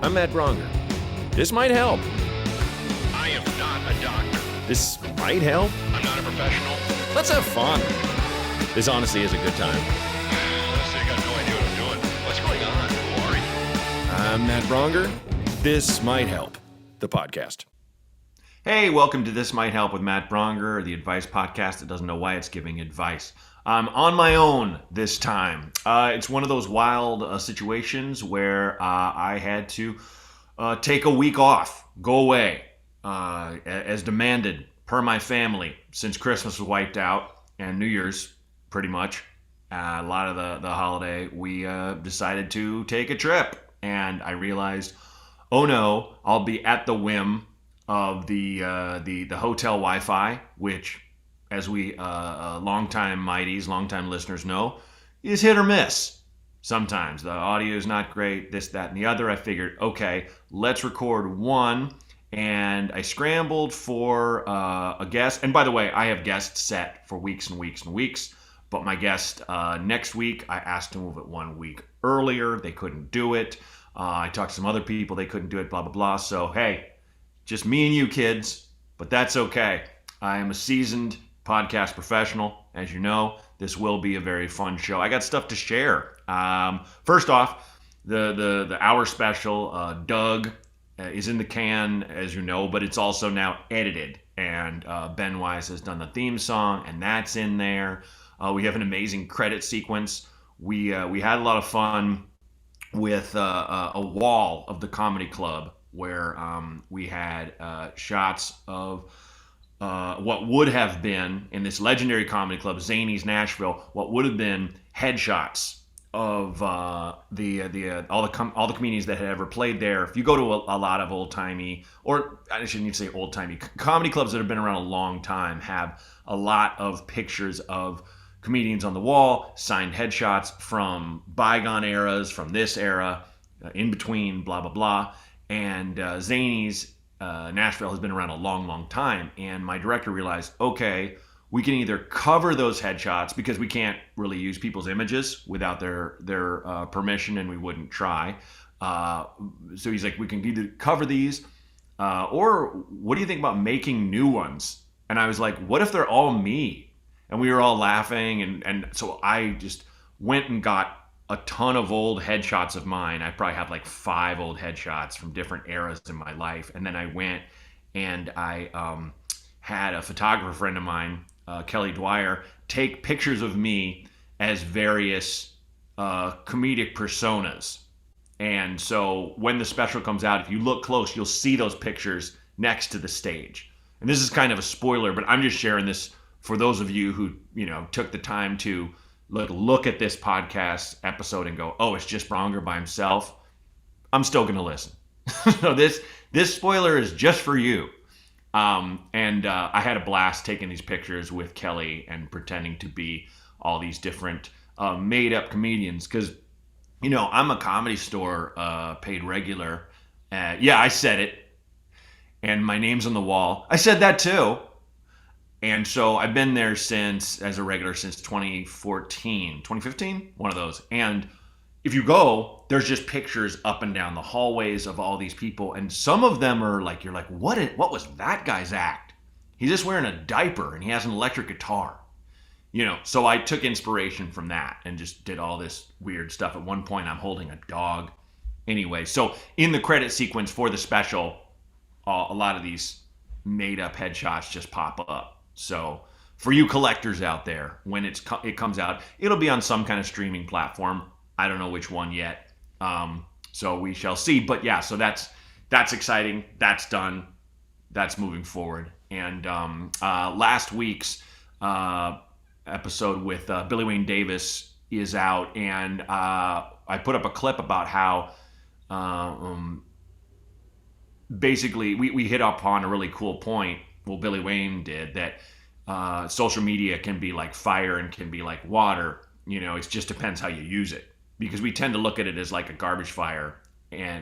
I'm Matt Braunger. This might help. I am not a doctor. This might help. I'm not a professional. Let's have fun. This honestly is a good time. Honestly, I got no idea what I'm doing. What's going on? Who are you? I'm Matt Braunger. This might help. The podcast. Hey, welcome to This Might Help with Matt Braunger, the advice podcast that doesn't know why it's giving advice. I'm on my own this time. It's one of those wild situations where I had to take a week off, go away, as demanded per my family, since Christmas was wiped out and New Year's pretty much. A lot of the holiday, we decided to take a trip, and I realized, oh no, I'll be at the whim of the hotel Wi-Fi, which, as we longtime listeners know, is hit or miss. Sometimes the audio is not great, this, that, and the other. I figured, okay, let's record one, and I scrambled for a guest. And by the way, I have guests set for weeks and weeks and weeks, but my guest next week, I asked to move it 1 week earlier. They couldn't do it. I talked to some other people, they couldn't do it, blah, blah, blah. So, hey, just me and you kids, but that's okay. I am a seasoned podcast professional. As you know, this will be a very fun show. I got stuff to share. First off, the hour special, Doug, is in the can, as you know, but it's also now edited. And Ben Wise has done the theme song, and that's in there. We have an amazing credit sequence. We had a lot of fun with a wall of the comedy club, where we had shots of what would have been, in this legendary comedy club, Zany's Nashville, what would have been headshots of all the comedians that had ever played there. If you go to a lot of old-timey, or I shouldn't even say old-timey, comedy clubs that have been around a long time have a lot of pictures of comedians on the wall, signed headshots from bygone eras, from this era, in between, blah, blah, blah. And Zany's Nashville has been around a long, long time. And my director realized, okay, we can either cover those headshots, because we can't really use people's images without their permission, and we wouldn't try. So he's like, we can either cover these, or what do you think about making new ones? And I was like, what if they're all me? And we were all laughing. And so I just went and got a ton of old headshots of mine. I probably have like 5 old headshots from different eras in my life. And then I went and I had a photographer friend of mine, Kelly Dwyer, take pictures of me as various comedic personas. And so when the special comes out, if you look close, you'll see those pictures next to the stage. And this is kind of a spoiler, but I'm just sharing this for those of you who, took the time to look at this podcast episode and go, oh, it's just Braunger by himself. I'm still going to listen. So this spoiler is just for you. And I had a blast taking these pictures with Kelly and pretending to be all these different made up comedians. Because, I'm a Comedy Store paid regular. Yeah, I said it. And my name's on the wall. I said that too. And so I've been there as a regular since 2015, one of those. And if you go, there's just pictures up and down the hallways of all these people. And some of them are like, you're like, what was that guy's act? He's just wearing a diaper and he has an electric guitar. So I took inspiration from that and just did all this weird stuff. At one point, I'm holding a dog. Anyway, so in the credit sequence for the special, a lot of these made up headshots just pop up. So for you collectors out there, when it comes out, it'll be on some kind of streaming platform. I don't know which one yet. So we shall see. But yeah, so that's exciting. That's done. That's moving forward. And last week's episode with Billy Wayne Davis is out. And I put up a clip about how basically we hit upon a really cool point. Well, Billy Wayne did, that social media can be like fire and can be like water. It just depends how you use it, because we tend to look at it as like a garbage fire,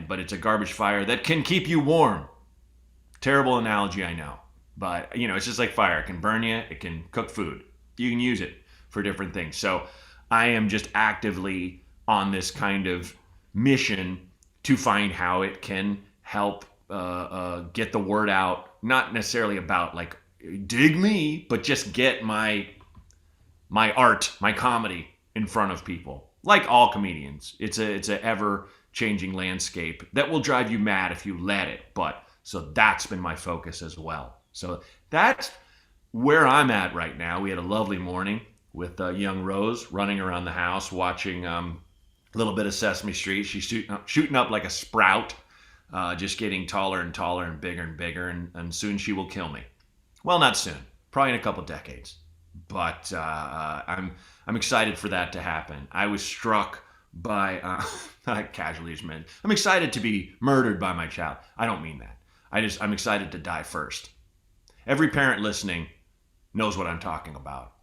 but it's a garbage fire that can keep you warm. Terrible analogy, I know, but it's just like fire. It can burn you. It can cook food. You can use it for different things. So I am just actively on this kind of mission to find how it can help get the word out. Not necessarily about like dig me, but just get my art, my comedy in front of people. Like all comedians, it's a ever changing landscape that will drive you mad if you let it. But so that's been my focus as well. So that's where I'm at right now. We had a lovely morning with young Rose running around the house watching a little bit of Sesame Street. She's shooting up like a sprout, just getting taller and taller and bigger, and soon she will kill me. Well, not soon, probably in a couple decades. But I'm excited for that to happen. I was struck by casualties, man. I'm excited to be murdered by my child. I don't mean that. I'm excited to die first. Every parent listening knows what I'm talking about.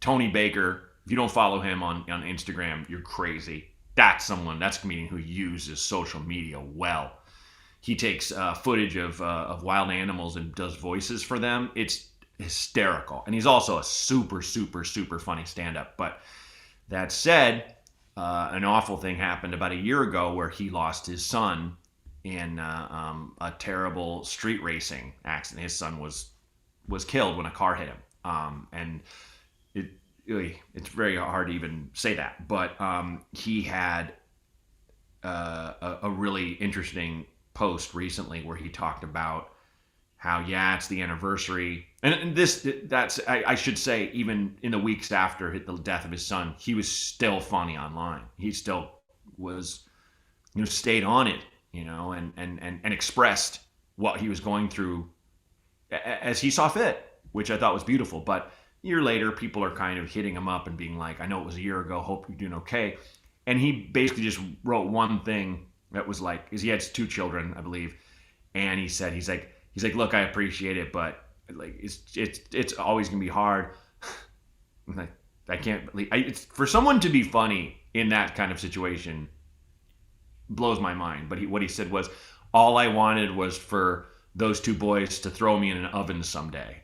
Tony Baker, if you don't follow him on Instagram, you're crazy. That's a comedian who uses social media well. He takes footage of wild animals and does voices for them. It's hysterical. And he's also a super, super, super funny stand-up. But that said, an awful thing happened about a year ago where he lost his son in a terrible street racing accident. His son was killed when a car hit him. And it's very hard to even say that. But he had a really interesting post recently where he talked about how, it's the anniversary. And I should say, even in the weeks after the death of his son, he was still funny online. He still was, stayed on it, and expressed what he was going through as he saw fit, which I thought was beautiful. But a year later, people are kind of hitting him up and being like, I know it was a year ago, hope you're doing okay. And he basically just wrote one thing that was like, because he had 2 children, I believe. And he said, he's like, look, I appreciate it, but like it's always gonna be hard. I can't believe it's for someone to be funny in that kind of situation blows my mind. But what he said was, all I wanted was for those 2 boys to throw me in an oven someday.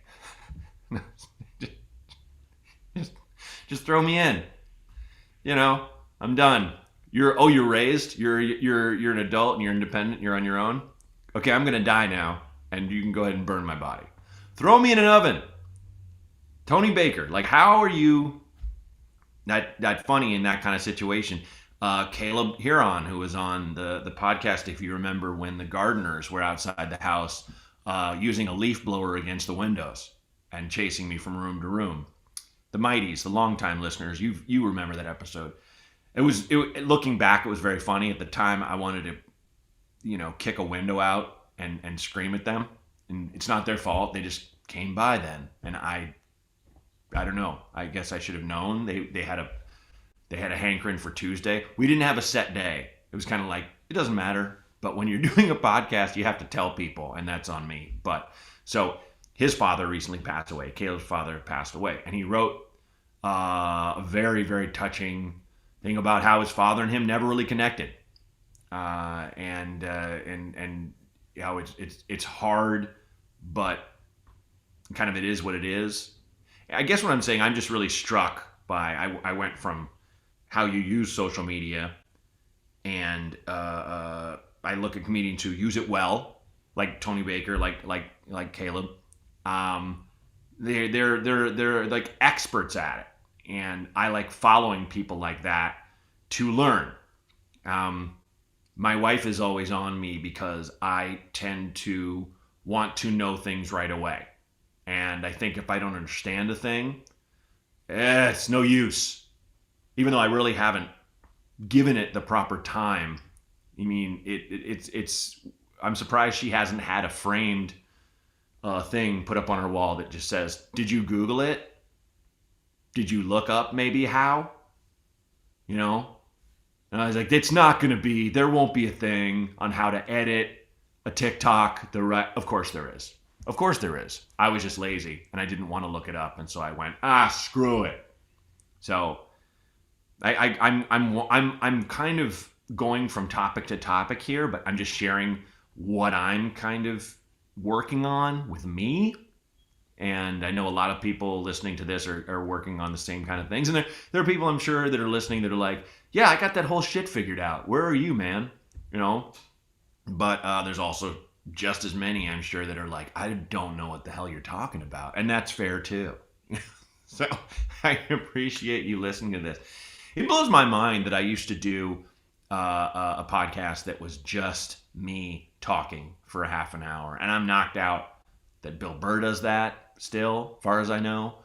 just throw me in. I'm done. You're raised. You're an adult and you're independent. You're on your own. Okay, I'm gonna die now, and you can go ahead and burn my body. Throw me in an oven. Tony Baker, like, how are you that funny in that kind of situation? Caleb Huron, who was on the podcast, if you remember, when the gardeners were outside the house using a leaf blower against the windows and chasing me from room to room. The Mighties, the longtime listeners, you remember that episode. Looking back, it was very funny. At the time, I wanted to, kick a window out and scream at them. And it's not their fault. They just came by then. And I don't know. I guess I should have known. They had a hankering for Tuesday. We didn't have a set day. It was kind of like, it doesn't matter. But when you're doing a podcast, you have to tell people, and that's on me. But so his father recently passed away. Caleb's father passed away. And he wrote a very, very touching thing about how his father and him never really connected. And how it's hard, but kind of it is what it is. I guess what I'm saying, I'm just really struck by, I went from how you use social media, and I look at comedians who use it well, like Tony Baker, like Caleb. They're like experts at it, and I like following people like that to learn. My wife is always on me because I tend to want to know things right away. And I think if I don't understand a thing, it's no use. Even though I really haven't given it the proper time. I mean, it's I'm surprised she hasn't had a framed thing put up on her wall that just says, did you Google it? Did you look up maybe how? And I was like, there won't be a thing on how to edit a TikTok. Of course there is. Of course there is. I was just lazy and I didn't want to look it up. And so I went, screw it. So I'm kind of going from topic to topic here, but I'm just sharing what I'm kind of working on with me. And I know a lot of people listening to this are working on the same kind of things. And there are people I'm sure that are listening that are like, yeah, I got that whole shit figured out. Where are you, man? you know. But there's also just as many, I'm sure, that are like, I don't know what the hell you're talking about. And that's fair too. So I appreciate you listening to this. It blows my mind that I used to do a podcast that was just me talking for a half an hour. And I'm knocked out that Bill Burr does that still, as far as I know.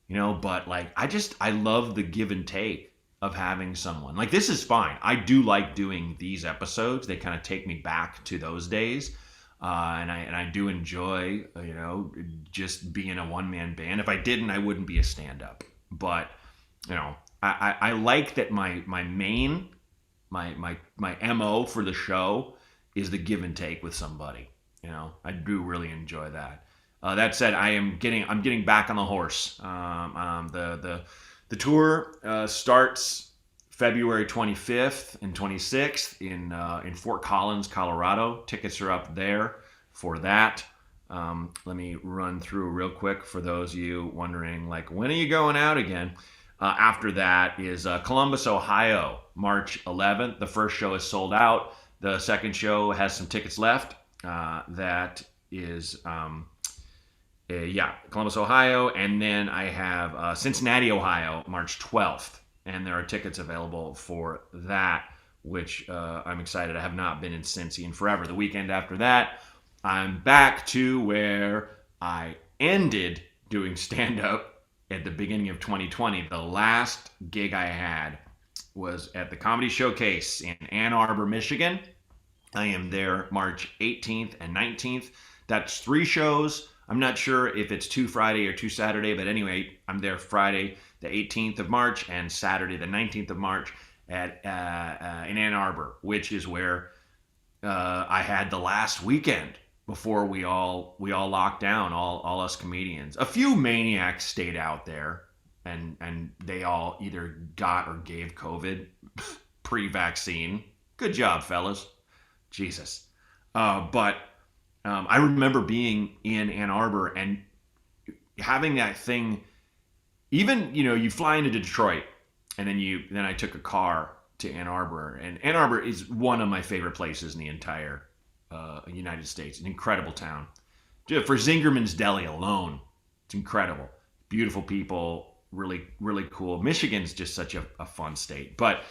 You know, but like, I love the give and take of having someone. Like, this is fine. I do like doing these episodes. They kind of take me back to those days. And I do enjoy, you know, just being a one-man band. If I didn't, I wouldn't be a stand-up. But, you know, I like that my main, my MO for the show is the give and take with somebody. You know, I do really enjoy that. That said, I'm getting back on the horse. The tour starts February 25th and 26th in Fort Collins, Colorado. Tickets are up there for that. Let me run through real quick for those of you wondering, like, when are you going out again? After that is Columbus, Ohio, March 11th. The first show is sold out. The second show has some tickets left. That is... Columbus, Ohio, and then I have Cincinnati, Ohio, March 12th, and there are tickets available for that, which I'm excited. I have not been in Cincy in forever. The weekend after that, I'm back to where I ended doing stand-up at the beginning of 2020. The last gig I had was at the Comedy Showcase in Ann Arbor, Michigan. I am there March 18th and 19th. That's 3 shows. I'm not sure if it's 2 Friday or 2 Saturday, but anyway, I'm there Friday the 18th of March and Saturday the 19th of March at in Ann Arbor, which is where I had the last weekend before we all locked down, all us comedians. A few maniacs stayed out there, and they all either got or gave COVID pre-vaccine. Good job, fellas. Jesus. But I remember being in Ann Arbor and having that thing. Even, you know, you fly into Detroit, and then I took a car to Ann Arbor, and Ann Arbor is one of my favorite places in the entire United States. An incredible town. For Zingerman's Deli alone, it's incredible. Beautiful people, really, really cool. Michigan's just such a fun state. But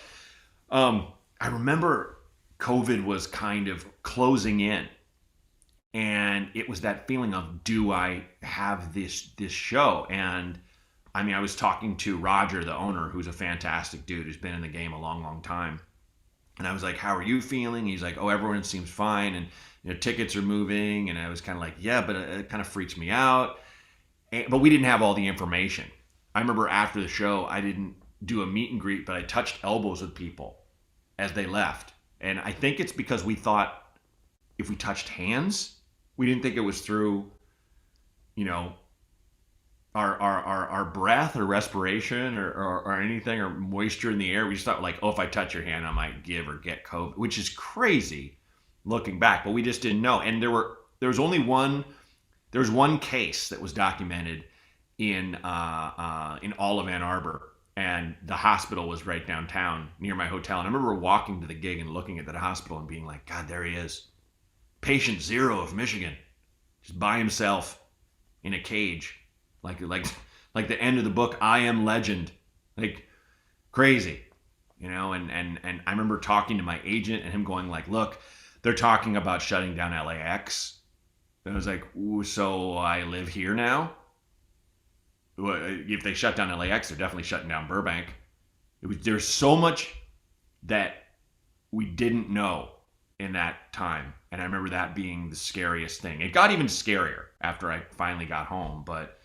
I remember COVID was kind of closing in. And it was that feeling of, do I have this show? And I mean, I was talking to Roger, the owner, who's a fantastic dude who's been in the game a long, long time. And I was like, how are you feeling? He's like, oh, everyone seems fine. And, you know, tickets are moving. And I was kind of like, yeah, but it kind of freaks me out. But we didn't have all the information. I remember after the show, I didn't do a meet and greet, but I touched elbows with people as they left. And I think it's because we thought if we touched hands, we didn't think it was through, you know, our breath or respiration or anything, or moisture in the air. We just thought, like, oh, if I touch your hand, I might give or get COVID, which is crazy looking back. But we just didn't know. And there was one case that was documented in all of Ann Arbor, and the hospital was right downtown near my hotel. And I remember walking to the gig and looking at that hospital and being like, God, there he is. Patient 0 of Michigan, just by himself in a cage, like the end of the book, I Am Legend, like crazy, you know. And I remember talking to my agent and him going like, look, they're talking about shutting down LAX. And I was like, ooh, so I live here now? If they shut down LAX, they're definitely shutting down Burbank. There's so much that we didn't know in that time. And I remember that being the scariest thing. It got even scarier after I finally got home. But,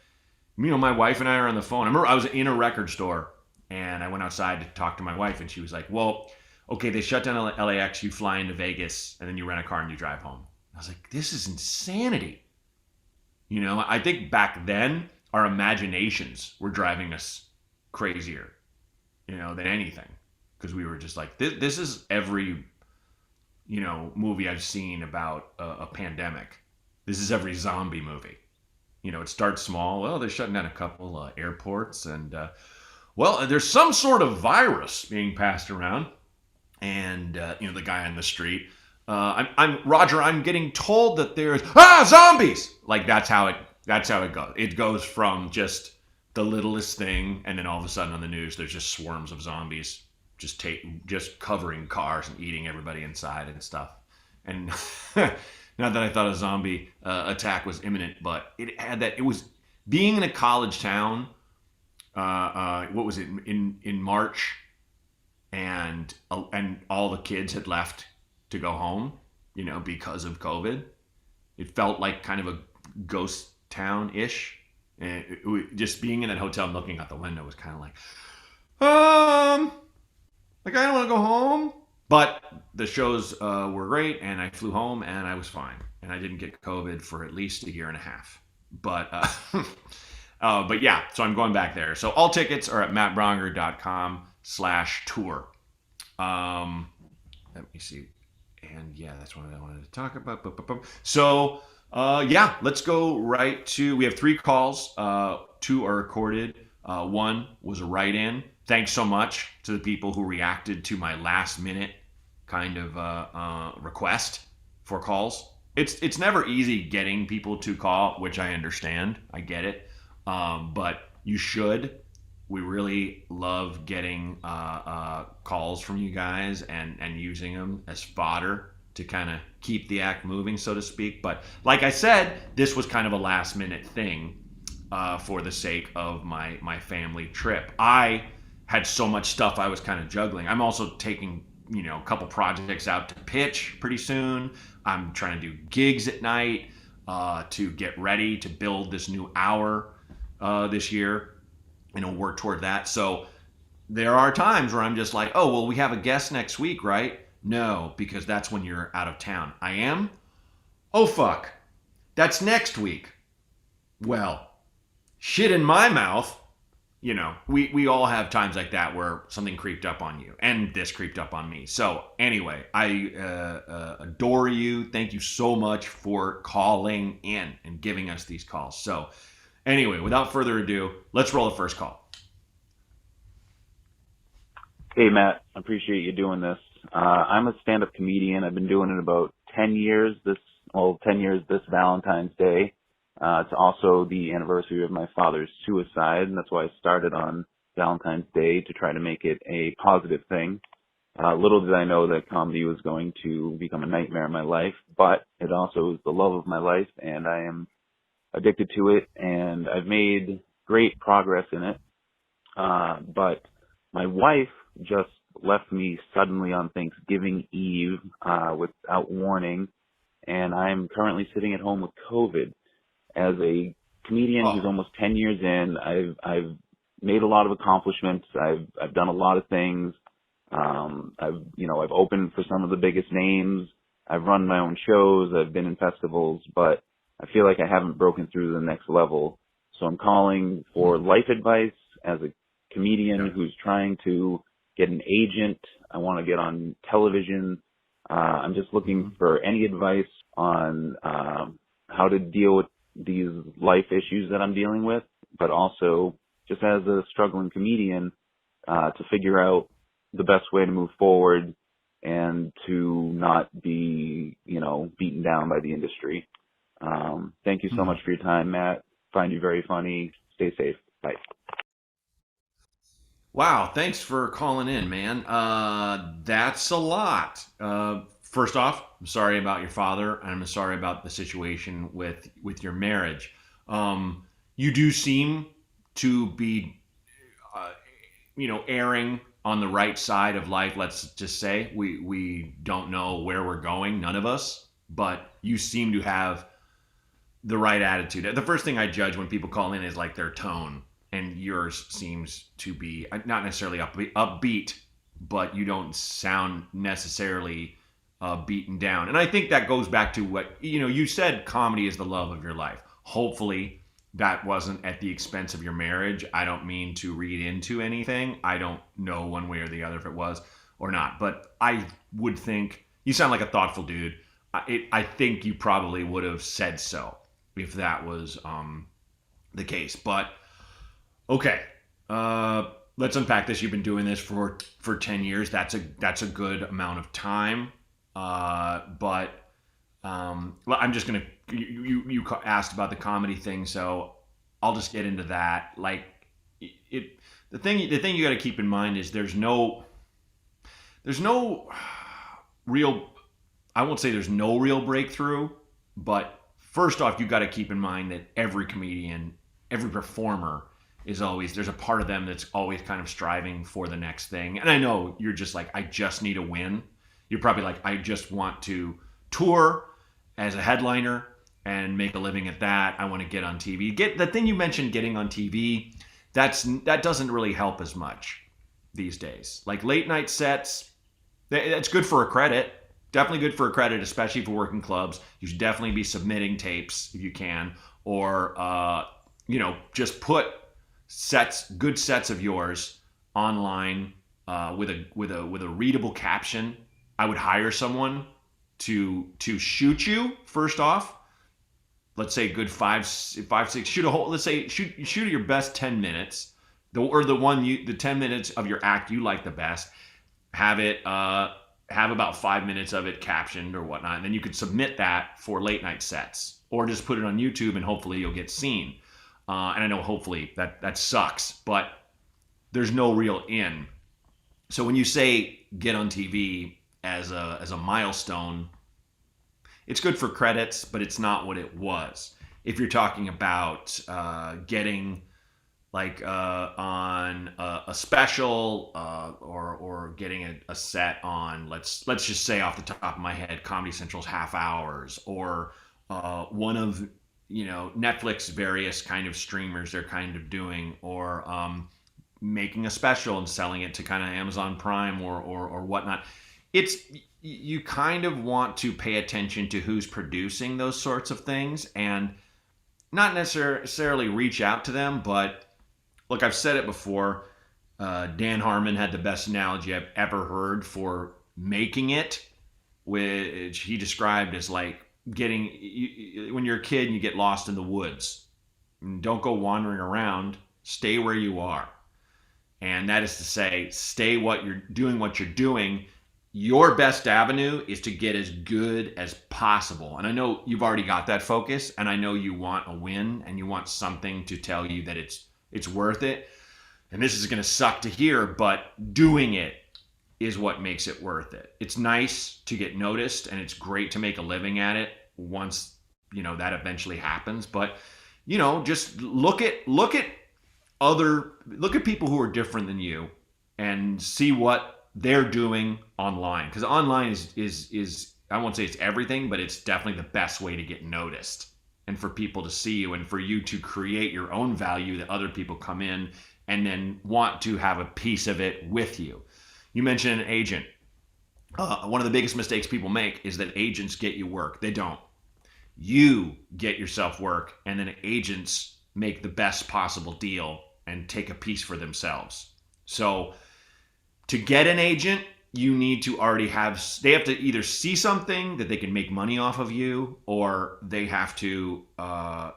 you know, my wife and I are on the phone. I remember I was in a record store and I went outside to talk to my wife, and she was like, well, okay, they shut down LAX, you fly into Vegas, and then you rent a car and you drive home. I was like, this is insanity. You know, I think back then our imaginations were driving us crazier, you know, than anything. Because we were just like, this is every, you know, movie I've seen about a pandemic. This is every zombie movie. You know, it starts small. Well, they're shutting down a couple airports, and well, there's some sort of virus being passed around. and the guy on the street. I'm Roger. I'm getting told that there's zombies. Like that's how it goes. It goes from just the littlest thing, and then all of a sudden on the news, there's just swarms of zombies just covering cars and eating everybody inside and stuff. And not that I thought a zombie attack was imminent, but it had that. It was being in a college town. What was it in March? And all the kids had left to go home, because of COVID. It felt like kind of a ghost town ish, and just being in that hotel and looking out the window was kind of like I don't want to go home. But the shows were great, and I flew home, and I was fine, and I didn't get COVID for at least a year and a half. But but yeah, so I'm going back there. So all tickets are at mattbraunger.com/tour. Let me see. And yeah, that's what I wanted to talk about. So yeah, let's go right to. We have 3 calls. 2 are recorded. 1 was a write-in. Thanks so much to the people who reacted to my last-minute kind of request for calls. It's never easy getting people to call, which I understand. I get it. But you should. We really love getting calls from you guys and using them as fodder to kind of keep the act moving, so to speak. But like I said, this was kind of a last minute thing for the sake of my family trip. I had so much stuff I was kind of juggling. I'm also taking a couple projects out to pitch pretty soon. I'm trying to do gigs at night to get ready to build this new hour this year. Work toward that. So there are times where I'm just like, oh, well, we have a guest next week, right? No, because that's when you're out of town. I am? Oh, fuck. That's next week. Well, shit in my mouth. We all have times like that where something creeped up on you, and this creeped up on me. So anyway, I adore you. Thank you so much for calling in and giving us these calls. So anyway, without further ado, let's roll the first call. Hey, Matt. I appreciate you doing this. I'm a stand-up comedian. I've been doing it about 10 years this Valentine's Day. It's also the anniversary of my father's suicide, and that's why I started on Valentine's Day to try to make it a positive thing. Little did I know that comedy was going to become a nightmare in my life, but it also is the love of my life, and I am addicted to it, and I've made great progress in it. But my wife just left me suddenly on Thanksgiving Eve without warning, and I'm currently sitting at home with COVID. As a comedian who's almost 10 years in, I've made a lot of accomplishments. I've done a lot of things. I've opened for some of the biggest names. I've run my own shows. I've been in festivals, but I feel like I haven't broken through to the next level. So I'm calling for life advice as a comedian who's trying to get an agent. I want to get on television. I'm just looking for any advice on how to deal with these life issues that I'm dealing with, but also just as a struggling comedian to figure out the best way to move forward and to not be, beaten down by the industry. Thank you so much for your time, Matt. Find you very funny. Stay safe. Bye. Wow, thanks for calling in, man. That's a lot. First off, I'm sorry about your father, and I'm sorry about the situation with your marriage. You do seem to be, erring on the right side of life. Let's just say we don't know where we're going, none of us, but you seem to have the right attitude. The first thing I judge when people call in is like their tone, and yours seems to be not necessarily upbeat, but you don't sound necessarily beaten down. And I think that goes back to what you said. Comedy is the love of your life. Hopefully that wasn't at the expense of your marriage. I don't mean to read into anything. I don't know one way or the other if it was or not, but I would think you sound like a thoughtful dude. I think you probably would have said so if that was the case. But okay, let's unpack this. You've been doing this for 10 years. That's a good amount of time. But I'm just gonna you asked about the comedy thing, so I'll just get into that. Like the thing you got to keep in mind is there's no real, I won't say there's no real breakthrough, but first off, you got to keep in mind that every comedian, every performer is always, there's a part of them that's always kind of striving for the next thing. And I know you're just like, I just need a win. You're probably like, I just want to tour as a headliner and make a living at that. I want to get on TV. Get the thing you mentioned, getting on TV. That doesn't really help as much these days. Like late night sets, that's good for a credit. Definitely good for a credit, especially for working clubs. You should definitely be submitting tapes if you can, or just put good sets of yours online with a readable caption. I would hire someone to shoot you first off. Let's say good 5-6. Shoot a whole. Let's say shoot your best 10 minutes, the 10 minutes of your act you like the best. Have about 5 minutes of it captioned or whatnot, and then you could submit that for late night sets, or just put it on YouTube and hopefully you'll get seen. And I know hopefully that sucks, but there's no real in. So when you say get on TV as a milestone, it's good for credits, but it's not what it was. If you're talking about getting like on a special or getting a set on, let's just say off the top of my head, Comedy Central's half hours, or one of Netflix various kind of streamers they're kind of doing, or making a special and selling it to kind of Amazon Prime or whatnot. You kind of want to pay attention to who's producing those sorts of things and not necessarily reach out to them. But look, I've said it before. Dan Harmon had the best analogy I've ever heard for making it, which he described as like when you're a kid and you get lost in the woods. Don't go wandering around. Stay where you are. And that is to say, stay what you're doing. Your best avenue is to get as good as possible. And I know you've already got that focus, and I know you want a win and you want something to tell you that it's worth it. And this is going to suck to hear, but doing it is what makes it worth it. It's nice to get noticed, and it's great to make a living at it once, that eventually happens. But, just look at people who are different than you and see what they're doing online, because online is I won't say it's everything, but it's definitely the best way to get noticed and for people to see you and for you to create your own value that other people come in and then want to have a piece of it with you. You mentioned an agent. One of the biggest mistakes people make is that agents get you work. They don't. You get yourself work, and then agents make the best possible deal and take a piece for themselves. So to get an agent, you need to already they have to either see something that they can make money off of you, or they have to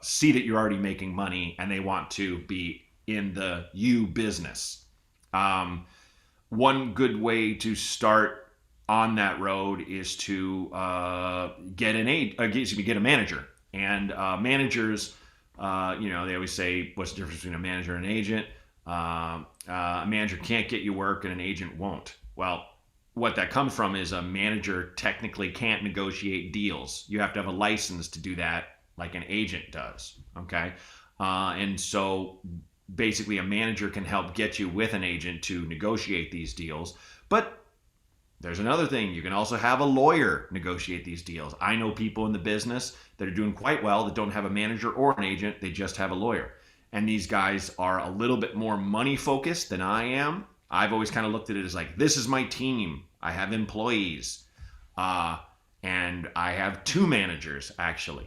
see that you're already making money and they want to be in the you business. One good way to start on that road is to get a manager. And managers, they always say, what's the difference between a manager and an agent? A manager can't get you work and an agent won't. Well, what that comes from is a manager technically can't negotiate deals. You have to have a license to do that like an agent does. Okay. And so basically a manager can help get you with an agent to negotiate these deals. But there's another thing. You can also have a lawyer negotiate these deals. I know people in the business that are doing quite well that don't have a manager or an agent. They just have a lawyer. And these guys are a little bit more money focused than I am. I've always kind of looked at it as like, this is my team. I have employees. And I have 2 managers actually.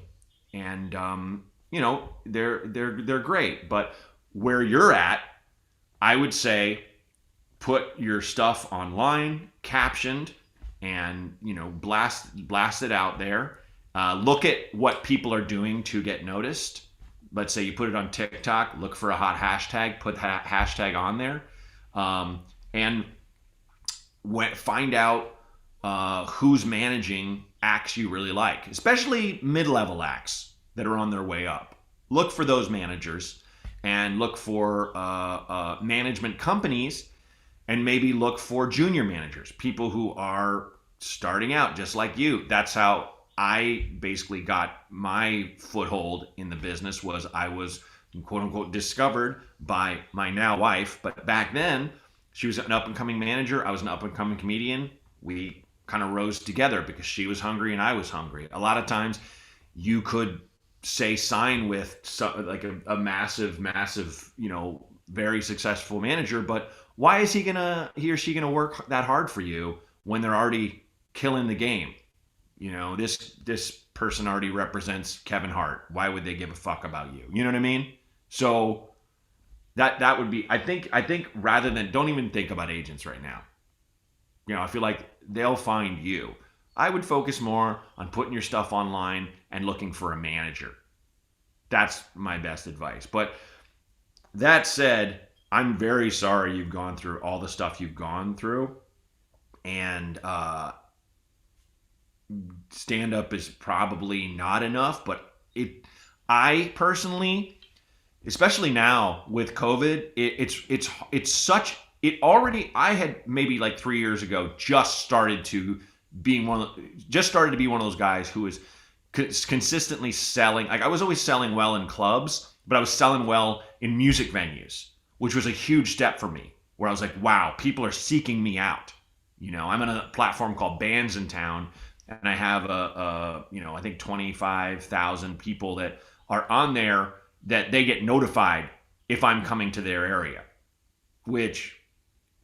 And, they're great. But where you're at, I would say put your stuff online, captioned, and, blast it out there. Look at what people are doing to get noticed. Let's say you put it on TikTok, look for a hot hashtag, put that hashtag on there. And find out who's managing acts you really like, especially mid-level acts that are on their way up. Look for those managers and look for management companies, and maybe look for junior managers, people who are starting out just like you. That's how I basically got my foothold in the business. Was I was quote unquote discovered by my now wife, but back then she was an up and coming manager. I was an up and coming comedian. We kind of rose together because she was hungry and I was hungry. A lot of times you could say sign with like a massive, very successful manager, but why is he or she gonna work that hard for you when they're already killing the game? This person already represents Kevin Hart. Why would they give a fuck about you? You know what I mean? So that would be, I think rather than, don't even think about agents right now. I feel like they'll find you. I would focus more on putting your stuff online and looking for a manager. That's my best advice. But that said, I'm very sorry you've gone through all the stuff you've gone through. And stand up is probably not enough, but I personally, especially now with COVID, I had maybe like 3 years ago just started to be one of those guys who was consistently selling. Like, I was always selling well in clubs, but I was selling well in music venues, which was a huge step for me, where I was like, wow, people are seeking me out. I'm on a platform called Bands in Town, and I have I think 25,000 people that are on there that they get notified if I'm coming to their area, which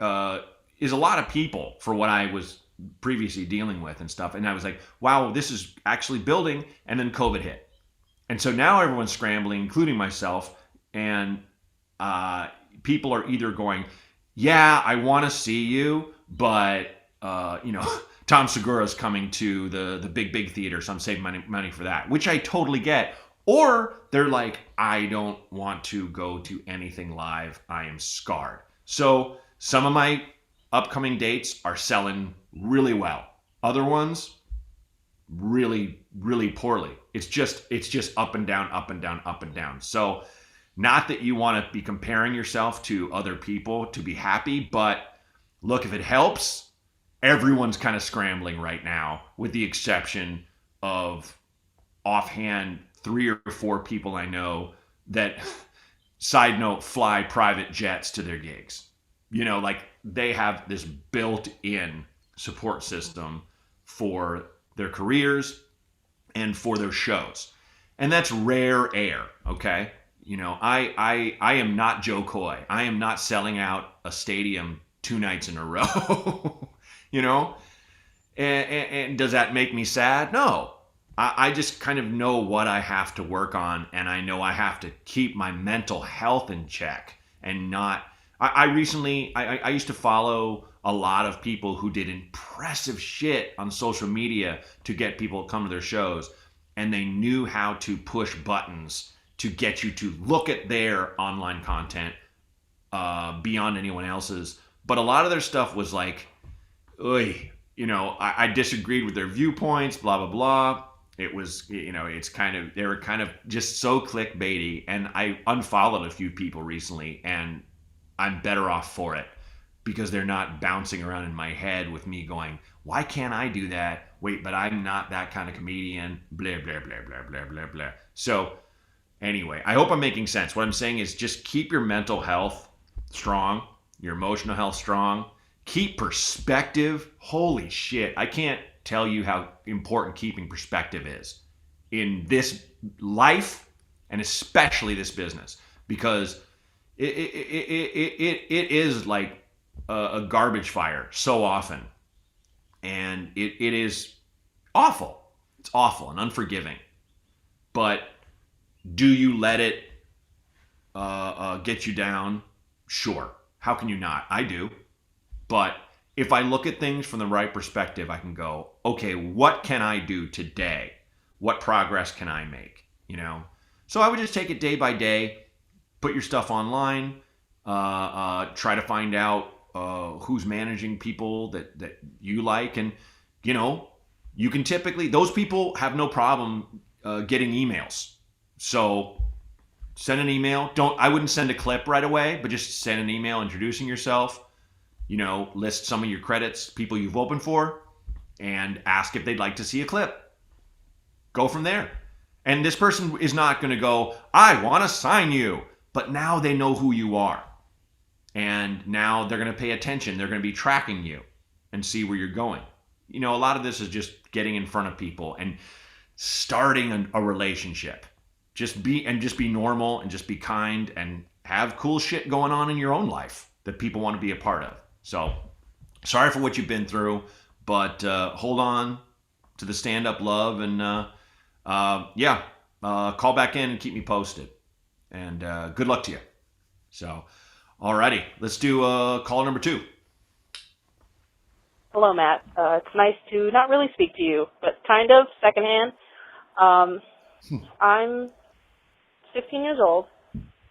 is a lot of people for what I was previously dealing with and stuff. And I was like, wow, this is actually building. And then COVID hit. And so now everyone's scrambling, including myself. And people are either going, yeah, I want to see you, but, Tom Segura's coming to the big theater, so I'm saving money for that, which I totally get. Or they're like, I don't want to go to anything live. I am scarred. So some of my upcoming dates are selling really well. Other ones, really, really poorly. It's just up and down, up and down, up and down. So not that you want to be comparing yourself to other people to be happy, but look, if it helps, everyone's kind of scrambling right now, with the exception of offhand 3 or 4 people I know that, side note, fly private jets to their gigs. Like, they have this built-in support system for their careers and for their shows. And that's rare air, okay? I am not Joe Coy. I am not selling out a stadium 2 nights in a row. And does that make me sad? No. I just kind of know what I have to work on, and I know I have to keep my mental health in check and not. I recently used to follow a lot of people who did impressive shit on social media to get people to come to their shows, and they knew how to push buttons to get you to look at their online content beyond anyone else's. But a lot of their stuff was like, I disagreed with their viewpoints, blah, blah, blah. It was, they were kind of just so clickbaity. And I unfollowed a few people recently, and I'm better off for it, because they're not bouncing around in my head with me going, why can't I do that? Wait, but I'm not that kind of comedian, blah, blah, blah, blah, blah, blah, blah. So anyway, I hope I'm making sense. What I'm saying is just keep your mental health strong, your emotional health strong. Keep perspective. Holy shit. I can't tell you how important keeping perspective is in this life, and especially this business, because it is like a garbage fire so often. And it is awful. It's awful and unforgiving. But do you let it get you down? Sure. How can you not? I do. But if I look at things from the right perspective, I can go, okay, what can I do today? What progress can I make? So I would just take it day by day, put your stuff online, Try to find out who's managing people that you like, and you can typically, those people have no problem getting emails. So send an email. I wouldn't send a clip right away, but just send an email introducing yourself. List some of your credits, people you've opened for, and ask if they'd like to see a clip. Go from there. And this person is not going to go, I want to sign you. But now they know who you are. And now they're going to pay attention. They're going to be tracking you and see where you're going. A lot of this is just getting in front of people and starting a relationship. Just be normal and just be kind and have cool shit going on in your own life that people want to be a part of. So sorry for what you've been through, but hold on to the stand-up love, and call back in and keep me posted. And good luck to you. So, alrighty, let's do call number 2. Hello, Matt. It's nice to not really speak to you, but kind of secondhand. I'm 16 years old,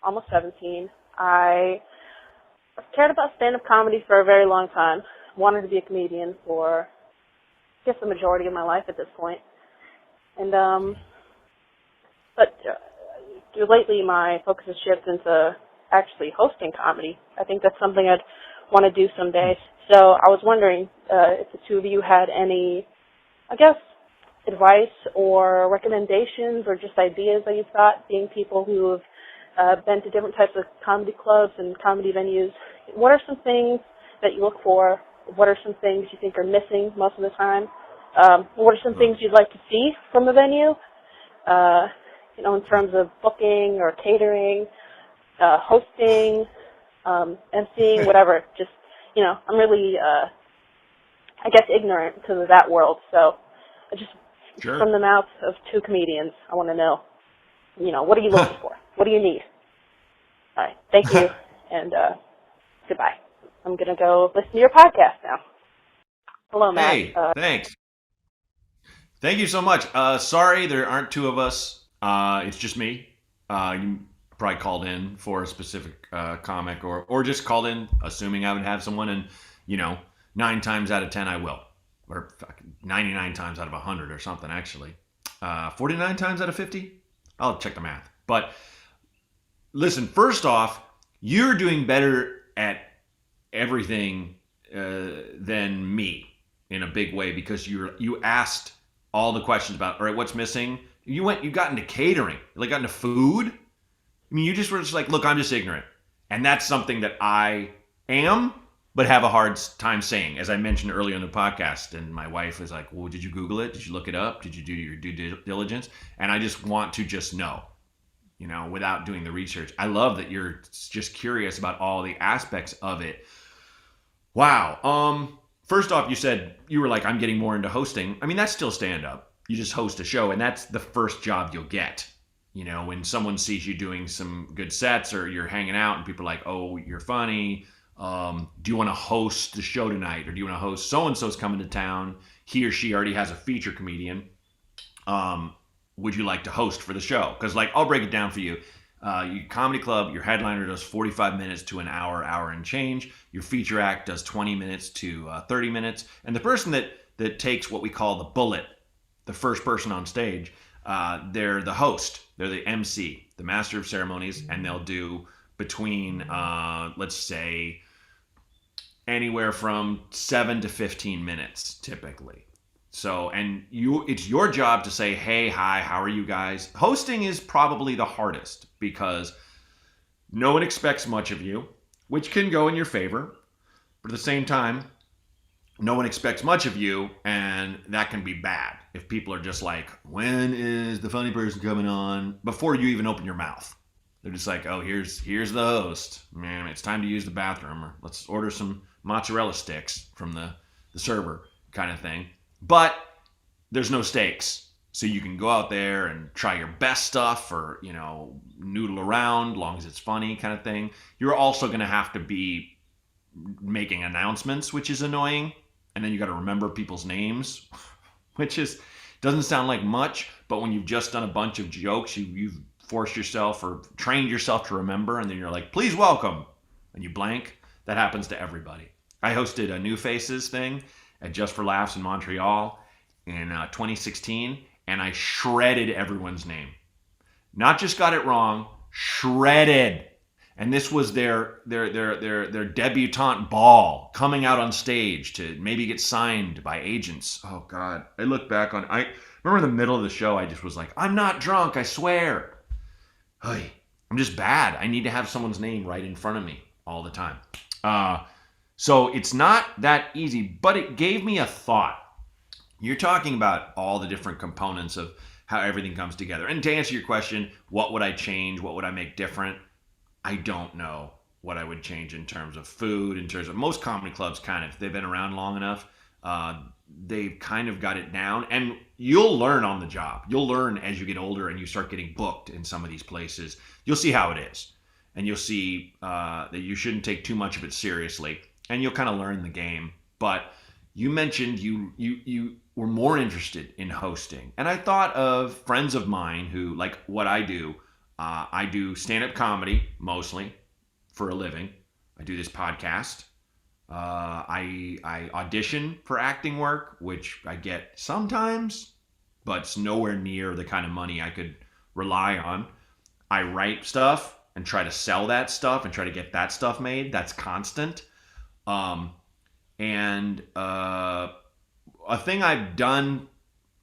almost 17. I cared about stand-up comedy for a very long time. Wanted to be a comedian for, I guess, the majority of my life at this point. And lately my focus has shifted into actually hosting comedy. I think that's something I'd want to do someday. So I was wondering if the two of you had any, advice or recommendations or just ideas that you thought, being people who have been to different types of comedy clubs and comedy venues. What are some things that you look for? What are some things you think are missing most of the time? What are some things you'd like to see from the venue? In terms of booking or catering, hosting, emceeing, whatever. Just, I'm really, ignorant to that world. So Sure. From the mouths of two comedians, I want to know, what are you looking for? What do you need? All right. Thank you. And goodbye. I'm going to go listen to your podcast now. Hello, Matt. Hey, thanks. Thank you so much. Sorry, there aren't two of us. It's just me. You probably called in for a specific comic, or just called in assuming I would have someone, and 9 times out of 10 I will, or 99 times out of 100 or something, actually. 49 times out of 50? I'll check the math. But listen, first off, you're doing better at everything than me in a big way, because you asked all the questions about, all right, what's missing? You got into catering, got into food. I mean, you just were just like, look, I'm just ignorant. And that's something that I am, but have a hard time saying, as I mentioned earlier in the podcast. And my wife was like, well, did you Google it? Did you look it up? Did you do your due diligence? And I just want to just know, without doing the research. I love that you're just curious about all the aspects of it. Wow. First off, you said you were like, I'm getting more into hosting. I mean, that's still stand-up. You just host a show, and that's the first job you'll get. When someone sees you doing some good sets, or you're hanging out and people are like, oh, you're funny. Do you want to host the show tonight? Or do you want to host so-and-so's coming to town? He or she already has a feature comedian. Would you like to host for the show? Because I'll break it down for you. Your comedy club, your headliner does 45 minutes to an hour and change. Your feature act does 20 minutes to 30 minutes. And the person that takes what we call the bullet, the first person on stage, they're the host. They're the MC, the master of ceremonies, and they'll do between, let's say, anywhere from 7 to 15 minutes, typically. So, and it's your job to say, hey, hi, how are you guys? Hosting is probably the hardest, because no one expects much of you, which can go in your favor. But at the same time, no one expects much of you, and that can be bad if people are just like, when is the funny person coming on? Before you even open your mouth. They're just like, oh, here's the host. Man, it's time to use the bathroom, or let's order some mozzarella sticks from the server, kind of thing. But there's no stakes. So you can go out there and try your best stuff, or, noodle around, long as it's funny, kind of thing. You're also going to have to be making announcements, which is annoying. And then you got to remember people's names, which doesn't sound like much, but when you've just done a bunch of jokes, you've forced yourself or trained yourself to remember, and then you're like, please welcome. and you blank. That happens to everybody. I hosted a New Faces thing at Just for Laughs in Montreal in 2016, and I shredded everyone's name. Not just got it wrong, shredded. And this was their debutante ball, coming out on stage to maybe get signed by agents. Oh God, I look back on, I remember in the middle of the show, I just was like, I'm not drunk, I swear. Hey, I'm just bad. I need to have someone's name right in front of me all the time. So it's not that easy, but it gave me a thought. You're talking about all the different components of how everything comes together. And to answer your question, what would I change? What would I make different? I don't know what I would change in terms of food, in terms of most comedy clubs they've been around long enough. They've kind of got it down, and you'll learn on the job. You'll learn as you get older and you start getting booked in some of these places. You'll see how it is, and you'll see that you shouldn't take too much of it seriously, and you'll kind of learn the game. But you mentioned you were more interested in hosting, and I thought of friends of mine who, like what I do stand-up comedy mostly for a living. I do this podcast. I audition for acting work, which I get sometimes, but it's nowhere near the kind of money I could rely on. I write stuff and try to sell that stuff and try to get that stuff made. That's constant. And a thing I've done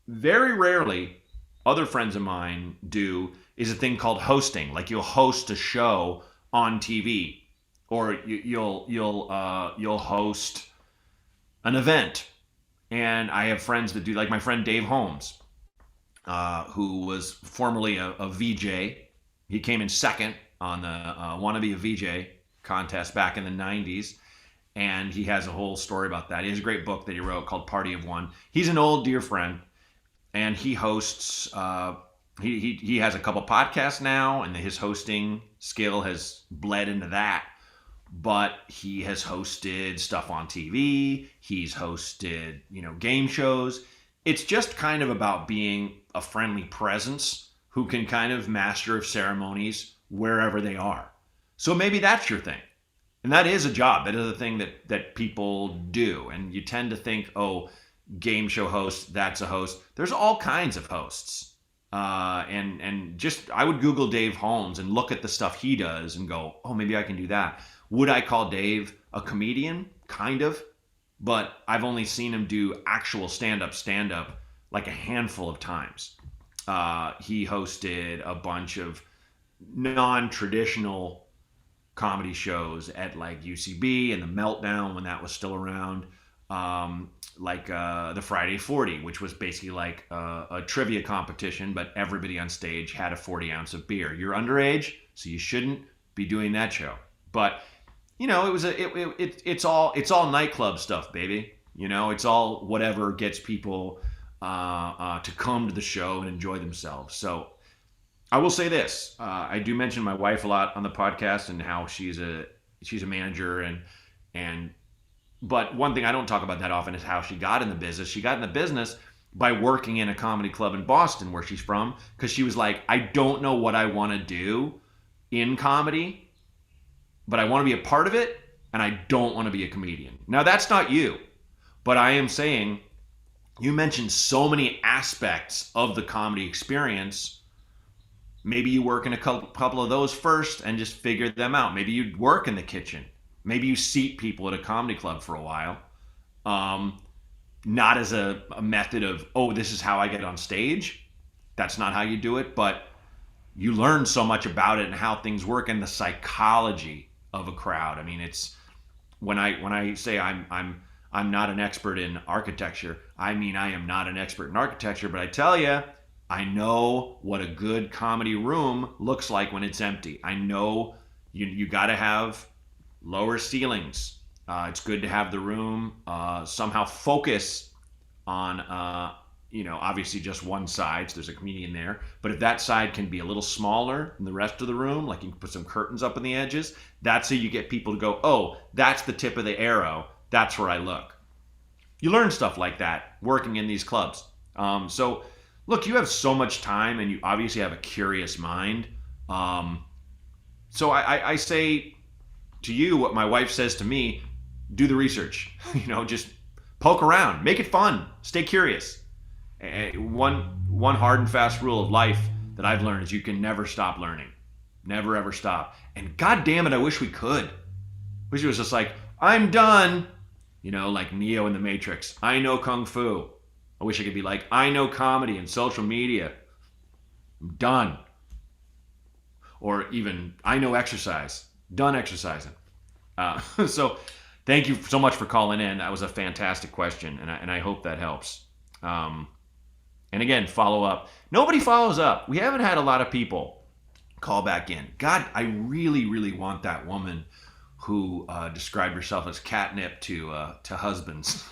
very rarely, other friends of mine do, is a thing called hosting. Like you'll host a show on TV, or you'll host an event. And I have friends that do, like my friend Dave Holmes, who was formerly a VJ. He came in second on the Wanna Be a VJ contest back in the 90s. And he has a whole story about that. He has a great book that he wrote called Party of One. He's an old dear friend, and he hosts, he has a couple podcasts now, and his hosting skill has bled into that. But he has hosted stuff on TV. He's hosted, game shows. It's just kind of about being a friendly presence who can kind of master of ceremonies wherever they are. So maybe that's your thing. And that is a job. That is a thing that people do. And you tend to think, oh, game show host, that's a host. There's all kinds of hosts. And just, I would Google Dave Holmes and look at the stuff he does and go, oh, maybe I can do that. Would I call Dave a comedian? Kind of. But I've only seen him do actual stand-up like a handful of times. He hosted a bunch of non-traditional comedy shows at like UCB and the Meltdown when that was still around, like the Friday 40, which was basically like a trivia competition, but everybody on stage had a 40 ounce of beer. You're underage, so you shouldn't be doing that show. But it's all nightclub stuff, baby. It's all whatever gets people to come to the show and enjoy themselves. So I will say this: I do mention my wife a lot on the podcast and how she's a manager, but one thing I don't talk about that often is how she got in the business. She got in the business by working in a comedy club in Boston, where she's from, because she was like, I don't know what I want to do in comedy, but I want to be a part of it, and I don't want to be a comedian. Now, that's not you, but I am saying you mentioned so many aspects of the comedy experience. Maybe you work in a couple of those first and just figure them out. Maybe you work in the kitchen. Maybe you seat people at a comedy club for a while. Not as a method of, oh, this is how I get on stage. That's not how you do it, but you learn so much about it and how things work and the psychology of a crowd. I mean, it's when I say I'm not an expert in architecture, I mean I am not an expert in architecture, but I tell you, I know what a good comedy room looks like when it's empty. I know you got to have lower ceilings. It's good to have the room somehow focus on, obviously just one side, so there's a comedian there. But if that side can be a little smaller than the rest of the room, like you can put some curtains up in the edges, that's how you get people to go, oh, that's the tip of the arrow. That's where I look. You learn stuff like that working in these clubs. So look, you have so much time and you obviously have a curious mind. So I say to you what my wife says to me, do the research. Just poke around, make it fun, stay curious. One hard and fast rule of life that I've learned is you can never stop learning. Never ever stop. And god damn it, I wish we could. Wish it was just like, I'm done. Like Neo in the Matrix. I know Kung Fu. I wish I could be like, I know comedy and social media. I'm done. Or even, I know exercise. Done exercising. So thank you so much for calling in. That was a fantastic question, and I hope that helps. And again, follow up. Nobody follows up. We haven't had a lot of people call back in. God, I really, really want that woman who described herself as catnip to husbands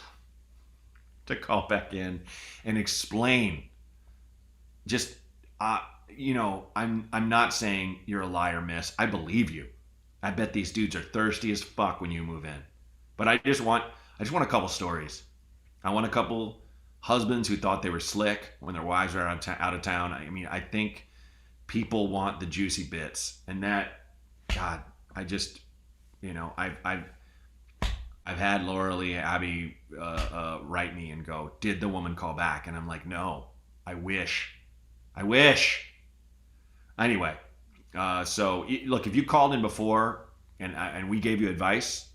to call back in and explain. Just, I'm not saying you're a liar, miss. I believe you. I bet these dudes are thirsty as fuck when you move in. But I just want a couple stories. I want a couple husbands who thought they were slick when their wives were out of town. I think people want the juicy bits, and that, God, I just, I've had Laura Lee Abbey write me and go, did the woman call back? And I'm like, no, I wish. Anyway, so look, if you called in before and we gave you advice,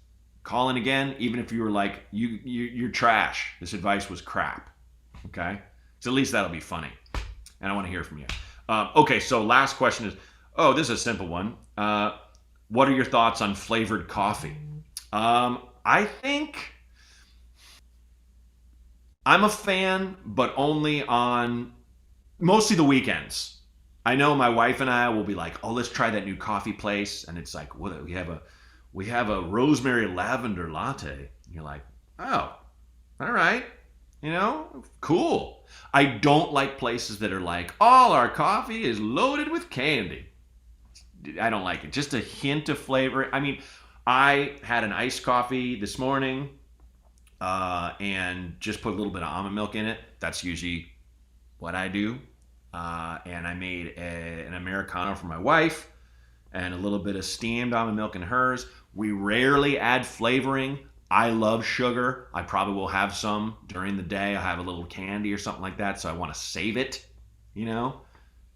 call in again, even if you were like, you're trash. This advice was crap. Okay? So at least that'll be funny. And I want to hear from you. Okay, so last question is, this is a simple one. What are your thoughts on flavored coffee? I think I'm a fan, but only on mostly the weekends. I know my wife and I will be like, let's try that new coffee place. And it's like, what, we have a rosemary lavender latte. And you're like, oh, all right. Cool. I don't like places that are like, all our coffee is loaded with candy. I don't like it. Just a hint of flavor. I had an iced coffee this morning and just put a little bit of almond milk in it. That's usually what I do. And I made an Americano for my wife and a little bit of steamed almond milk in hers. We rarely add flavoring. I love sugar. I probably will have some during the day. I'll have a little candy or something like that, so I want to save it,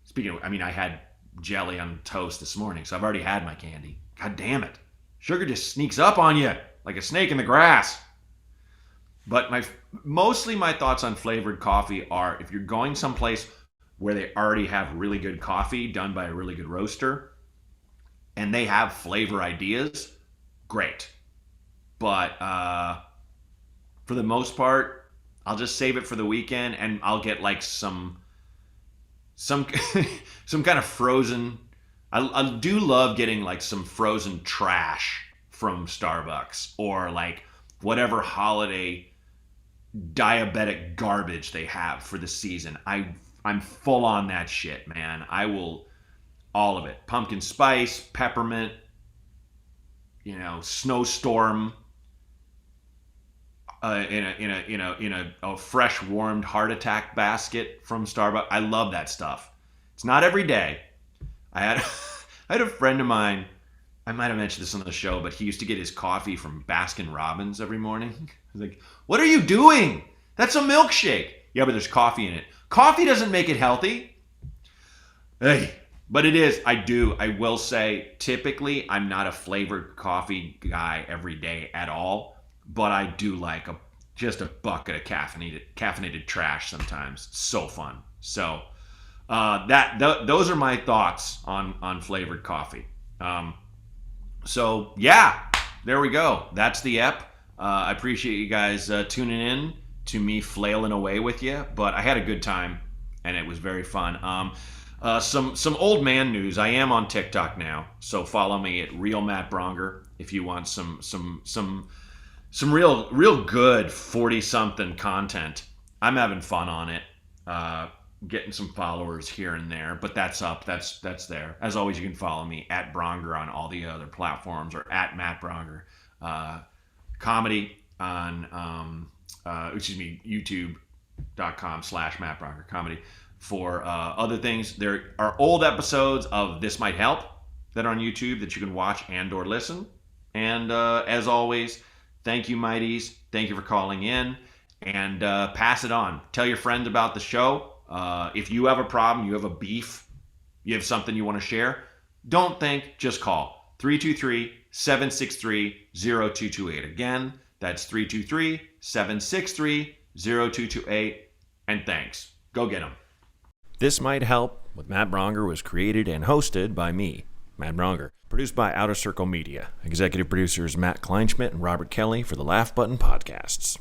Speaking of, I had jelly on toast this morning, so I've already had my candy. God damn it. Sugar just sneaks up on you like a snake in the grass. But mostly my thoughts on flavored coffee are, if you're going someplace where they already have really good coffee done by a really good roaster and they have flavor ideas, great. But for the most part, I'll just save it for the weekend, and I'll get like some kind of frozen. I do love getting like some frozen trash from Starbucks, or like whatever holiday diabetic garbage they have for the season. I'm full on that shit, man. I will, all of it. Pumpkin spice, peppermint, snowstorm, in a fresh warmed heart attack basket from Starbucks. I love that stuff. It's not every day. I had a friend of mine. I might have mentioned this on the show, but he used to get his coffee from Baskin Robbins every morning. I was like, "What are you doing? That's a milkshake." Yeah, but there's coffee in it. Coffee doesn't make it healthy. Hey, but it is. I will say, typically, I'm not a flavored coffee guy every day at all. But I do like just a bucket of caffeinated trash sometimes. So fun. So those are my thoughts on flavored coffee. So yeah, there we go. That's the ep. I appreciate you guys tuning in to me flailing away with you. But I had a good time, and it was very fun. Some old man news. I am on TikTok now, so follow me at Real Matt Braunger if you want some real good 40-something content. I'm having fun on it, getting some followers here and there, but that's up. That's there. As always, you can follow me at Braunger on all the other platforms, or at Matt Braunger. Comedy on YouTube.com/Matt Braunger comedy. For other things, there are old episodes of This Might Help that are on YouTube that you can watch and or listen. And as always, thank you, Mighties. Thank you for calling in. And pass it on. Tell your friends about the show. If you have a problem, you have a beef, you have something you want to share, don't think, just call 323-763-0228. Again, that's 323-763-0228. And thanks. Go get them. This Might Help with Matt Braunger was created and hosted by me, Matt Braunger. Produced by Outer Circle Media. Executive producers Matt Kleinschmidt and Robert Kelly for the Laugh Button Podcasts.